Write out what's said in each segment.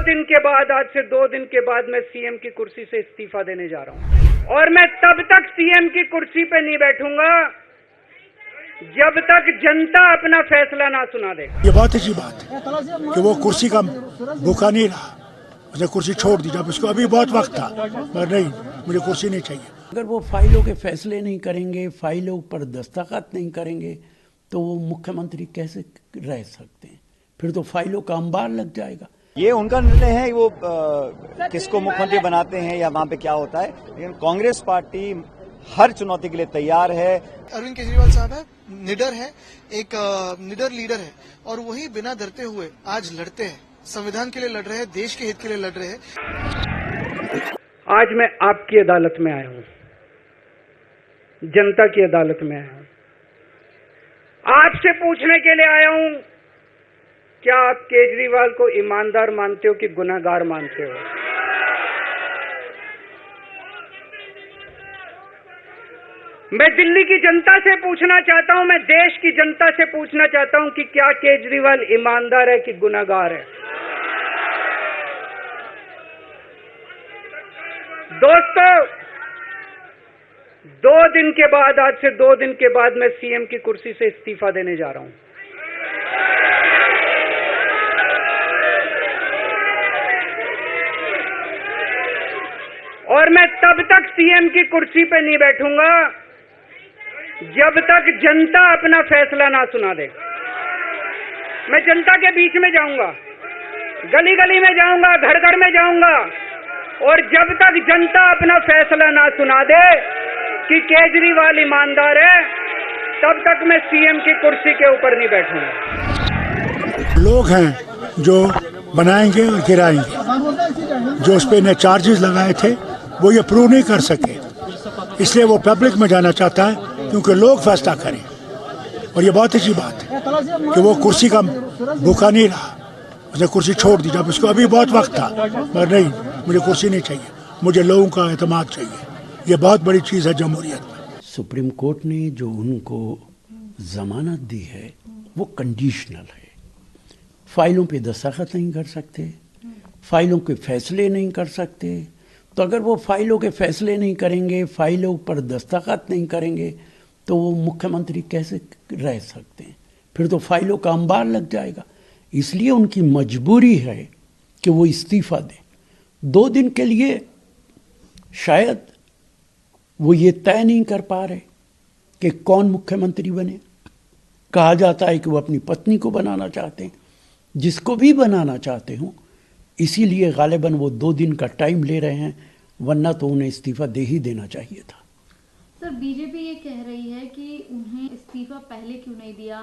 दिन के बाद, आज से 2 दिन के बाद मैं सीएम की कुर्सी से इस्तीफा देने जा रहा हूं और मैं तब तक सीएम की कुर्सी पे नहीं बैठूंगा जब तक जनता अपना फैसला ना सुना दे। ये बहुत अच्छी बात है कि वो कुर्सी का भूखा नहीं रहा, उसने कुर्सी छोड़ दी। जब उसको अभी बहुत वक्त था, मगर नहीं, मुझे कुर्सी नहीं चाहिए। अगर वो फाइलों के फैसले नहीं करेंगे, फाइलों पर दस्तखत नहीं करेंगे, तो वो मुख्यमंत्री कैसे रह सकते हैं? फिर तो फाइलों का अंबार लग जाएगा। ये उनका निर्णय है, वो किसको मुख्यमंत्री बनाते हैं या वहाँ पे क्या होता है, लेकिन कांग्रेस पार्टी हर चुनौती के लिए तैयार है। अरविंद केजरीवाल साहब है, निडर है, एक निडर लीडर है और वही बिना डरते हुए आज लड़ते हैं, संविधान के लिए लड़ रहे हैं, देश के हित के लिए लड़ रहे हैं। आज मैं आपकी अदालत में आया हूं, जनता की अदालत में आया हूं, आपसे पूछने के लिए आया हूं, क्या आप केजरीवाल को ईमानदार मानते हो कि गुनहगार मानते हो? मैं दिल्ली की जनता से पूछना चाहता हूं, मैं देश की जनता से पूछना चाहता हूं कि क्या केजरीवाल ईमानदार है कि गुनहगार है? दोस्तों, 2 दिन के बाद, आज से 2 दिन के बाद मैं सीएम की कुर्सी से इस्तीफा देने जा रहा हूं। और मैं तब तक सीएम की कुर्सी पे नहीं बैठूंगा जब तक जनता अपना फैसला ना सुना दे। मैं जनता के बीच में जाऊंगा, गली गली में जाऊंगा, घर घर में जाऊंगा, और जब तक जनता अपना फैसला ना सुना दे कि केजरीवाल ईमानदार है, तब तक मैं सीएम की कुर्सी के ऊपर नहीं बैठूंगा। लोग हैं जो बनाएंगे और गिराएंगे, जो उस पे ने चार्जेस लगाए थे वो ये प्रूव नहीं कर सके, इसलिए वो पब्लिक में जाना चाहता है क्योंकि लोग फैसला करें। और ये बहुत अच्छी बात है कि वो कुर्सी का भूखा नहीं रहा, उसने कुर्सी छोड़ दी। जब उसको अभी बहुत वक्त था, मगर नहीं, मुझे कुर्सी नहीं चाहिए, मुझे लोगों का एतमाद चाहिए। ये बहुत बड़ी चीज़ है जमहूरियत में। सुप्रीम कोर्ट ने जो उनको जमानत दी है वो कंडीशनल है। फाइलों पे दस्तखत नहीं कर सकते, फाइलों के फैसले नहीं कर सकते। तो अगर वो फाइलों के फैसले नहीं करेंगे, फाइलों पर दस्तखत नहीं करेंगे, तो वो मुख्यमंत्री कैसे रह सकते हैं? फिर तो फाइलों का अंबार लग जाएगा। इसलिए उनकी मजबूरी है कि वो इस्तीफा दें। 2 दिन के लिए शायद वो ये तय नहीं कर पा रहे कि कौन मुख्यमंत्री बने। कहा जाता है कि वो अपनी पत्नी को बनाना चाहते हैं, जिसको भी बनाना चाहते हों, इसीलिए गालिबन वो 2 दिन का टाइम ले रहे हैं, वरना तो उन्हें इस्तीफा दे ही देना चाहिए था। सर, बीजेपी ये कह रही है कि उन्हें इस्तीफा पहले क्यों नहीं दिया?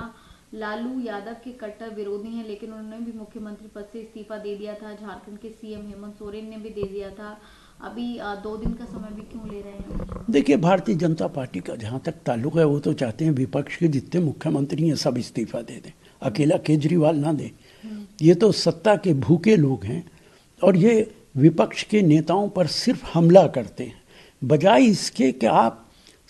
लालू यादव के कट्टर विरोधी हैं, लेकिन उन्होंने भी मुख्यमंत्री पद से इस्तीफा दे दिया था। झारखंड के सीएम हेमंत सोरेन ने भी दे दिया था। अभी 2 दिन का समय भी क्यों ले रहे हैं? देखिए, भारतीय जनता पार्टी का जहाँ तक ताल्लुक है, वो तो चाहते हैं विपक्ष के जितने मुख्यमंत्री हैं सब इस्तीफा दे दें, अकेला केजरीवाल ना दे। ये तो सत्ता के भूखे लोग हैं और ये विपक्ष के नेताओं पर सिर्फ हमला करते हैं, बजाय इसके कि आप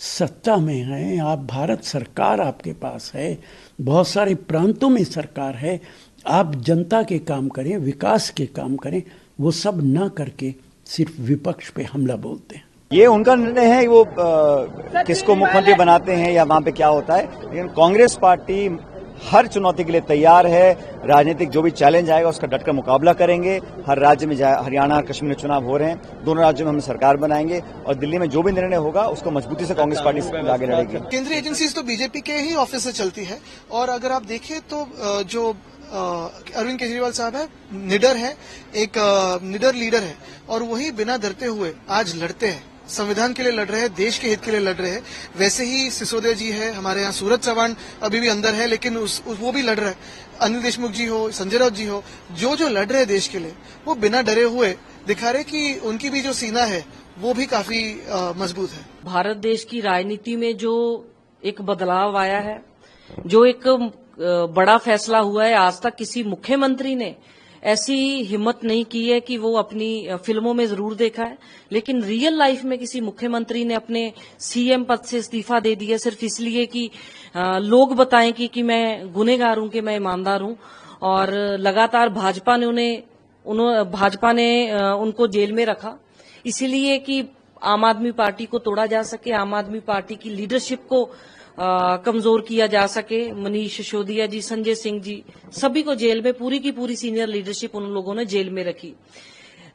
सत्ता में हैं, आप भारत सरकार आपके पास है, बहुत सारे प्रांतों में सरकार है, आप जनता के काम करें, विकास के काम करें। वो सब ना करके सिर्फ विपक्ष पे हमला बोलते हैं। ये उनका निर्णय है, वो किसको मुख्यमंत्री बनाते हैं या वहाँ पे क्या होता है, लेकिन कांग्रेस पार्टी हर चुनौती के लिए तैयार है। राजनीतिक जो भी चैलेंज आएगा उसका डटकर मुकाबला करेंगे। हर राज्य में हरियाणा, कश्मीर में चुनाव हो रहे हैं, दोनों राज्यों में हम सरकार बनाएंगे और दिल्ली में जो भी निर्णय होगा उसको मजबूती से कांग्रेस पार्टी आगे लड़ेगी। केंद्रीय एजेंसीज तो बीजेपी के ही ऑफिस से चलती है और अगर आप देखें तो जो अरविंद केजरीवाल साहब है, निडर है, एक निडर लीडर है और वही बिना डरते हुए आज लड़ते हैं, संविधान के लिए लड़ रहे हैं, देश के हित के लिए लड़ रहे हैं। वैसे ही सिसोदिया जी है, हमारे यहाँ सूरज चौहान अभी भी अंदर है, लेकिन वो भी लड़ रहे हैं। अनिल देशमुख जी हो, संजय राउत जी हो, जो लड़ रहे हैं देश के लिए, वो बिना डरे हुए दिखा रहे कि उनकी भी जो सीना है वो भी काफी मजबूत है। भारत देश की राजनीति में जो एक बदलाव आया है, जो एक बड़ा फैसला हुआ है, आज तक किसी मुख्यमंत्री ने ऐसी हिम्मत नहीं की है कि वो अपनी फिल्मों में जरूर देखा है, लेकिन रियल लाइफ में किसी मुख्यमंत्री ने अपने सीएम पद से इस्तीफा दे दिया सिर्फ इसलिए कि लोग बताएं कि मैं गुनहगार हूं कि मैं ईमानदार हूं। और लगातार भाजपा ने उन्हें भाजपा ने उनको जेल में रखा, इसीलिए कि आम आदमी पार्टी को तोड़ा जा सके, आम आदमी पार्टी की लीडरशिप को कमजोर किया जा सके। मनीष सिसोदिया जी, संजय सिंह जी, सभी को जेल में, पूरी की पूरी सीनियर लीडरशिप उन लोगों ने जेल में रखी।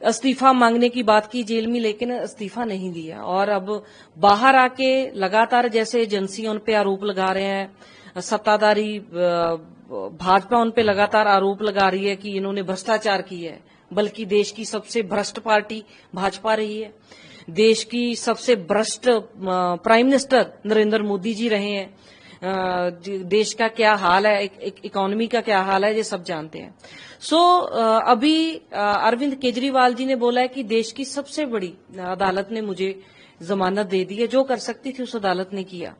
इस्तीफा मांगने की बात की जेल में, लेकिन इस्तीफा नहीं दिया। और अब बाहर आके लगातार जैसे एजेंसियां उन पे आरोप लगा रहे हैं, सत्ताधारी भाजपा उन पे लगातार आरोप लगा रही है कि इन्होंने भ्रष्टाचार किया है, बल्कि देश की सबसे भ्रष्ट पार्टी भाजपा रही है। देश की सबसे भ्रष्ट प्राइम मिनिस्टर नरेंद्र मोदी जी रहे हैं। देश का क्या हाल है, इकोनॉमी का क्या हाल है, ये सब जानते हैं। अभी अरविंद केजरीवाल जी ने बोला है कि देश की सबसे बड़ी अदालत ने मुझे जमानत दे दी है, जो कर सकती थी उस अदालत ने किया।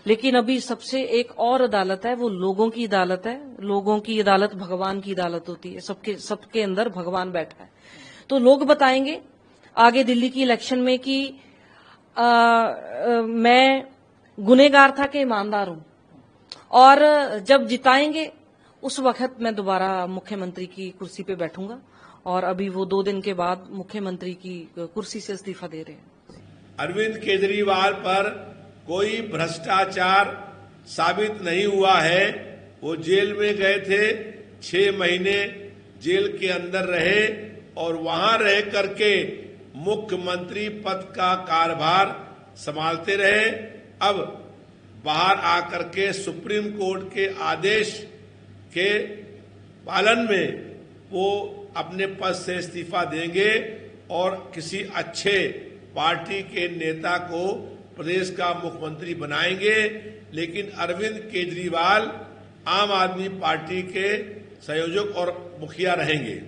लेकिन अभी सबसे एक और अदालत है, वो लोगों की अदालत है। लोगों की अदालत भगवान की अदालत होती है, सबके अंदर भगवान बैठा है। तो लोग बताएंगे आगे दिल्ली की इलेक्शन में कि मैं गुनहगार था कि ईमानदार हूं, और जब जिताएंगे उस वक्त मैं दोबारा मुख्यमंत्री की कुर्सी पे बैठूंगा। और अभी वो 2 दिन के बाद मुख्यमंत्री की कुर्सी से इस्तीफा दे रहे हैं। अरविंद केजरीवाल पर कोई भ्रष्टाचार साबित नहीं हुआ है। वो जेल में गए थे, 6 महीने जेल के अंदर रहे और वहां रह करके मुख्यमंत्री पद का कार्यभार संभालते रहे। अब बाहर आकर के सुप्रीम कोर्ट के आदेश के पालन में वो अपने पद से इस्तीफा देंगे और किसी अच्छे पार्टी के नेता को प्रदेश का मुख्यमंत्री बनाएंगे। लेकिन अरविंद केजरीवाल आम आदमी पार्टी के संयोजक और मुखिया रहेंगे।